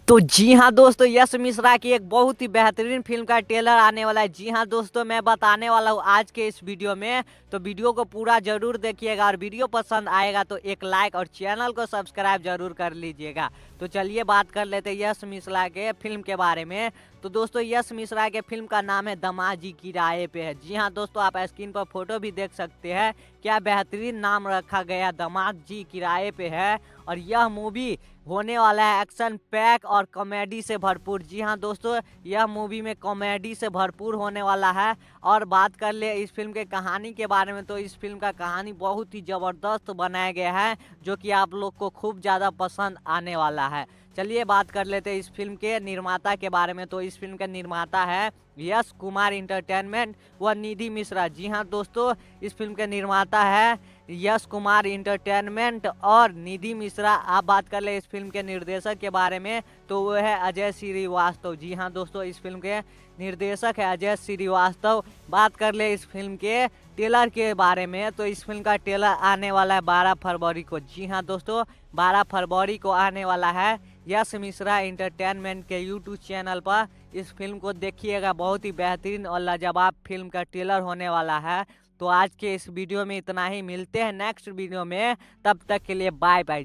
तो जी हाँ दोस्तों, यश मिश्रा की एक बहुत ही बेहतरीन फिल्म का ट्रेलर आने वाला है। जी हाँ दोस्तों, मैं बताने वाला हूँ आज के इस वीडियो में। तो वीडियो को पूरा जरूर देखिएगा और वीडियो पसंद आएगा तो एक लाइक और चैनल को सब्सक्राइब जरूर कर लीजिएगा। तो चलिए बात कर लेते हैं यश मिश्रा के फिल्म के बारे में। तो दोस्तों, यश मिश्रा के फिल्म का नाम है दमाजी किराए पे है। जी हाँ दोस्तों, आप स्क्रीन पर फोटो भी देख सकते हैं। क्या बेहतरीन नाम रखा गया, दमाजी किराए पे है। और यह मूवी होने वाला है एक्शन पैक और कॉमेडी से भरपूर। जी हाँ दोस्तों, यह मूवी में कॉमेडी से भरपूर होने वाला है। और बात कर ले इस फिल्म के कहानी के बारे में, तो इस फिल्म का कहानी बहुत ही ज़बरदस्त बनाया गया है, जो कि आप लोग को खूब ज़्यादा पसंद आने वाला है। चलिए बात कर लेते हैं इस फिल्म के निर्माता के बारे में। तो इस फिल्म का निर्माता है यश कुमार इंटरटेनमेंट व निधि मिश्रा। जी हाँ दोस्तों, इस फिल्म के निर्माता है यश कुमार इंटरटेनमेंट और निधि मिश्रा। आप बात कर ले इस फिल्म के निर्देशक के बारे में, तो वो है अजय श्रीवास्तव। जी हाँ दोस्तों, इस फिल्म के निर्देशक है अजय श्रीवास्तव। बात कर ले इस फिल्म के ट्रेलर के बारे में, तो इस फिल्म का ट्रेलर आने वाला है 12 फरवरी को। जी हाँ दोस्तों, 12 फरवरी को आने वाला है यश मिश्रा इंटरटेनमेंट के यूट्यूब चैनल पर। इस फिल्म को देखिएगा, बहुत ही बेहतरीन और लाजवाब फिल्म का ट्रेलर होने वाला है। तो आज के इस वीडियो में इतना ही, मिलते हैं नेक्स्ट वीडियो में। तब तक के लिए बाय बाय।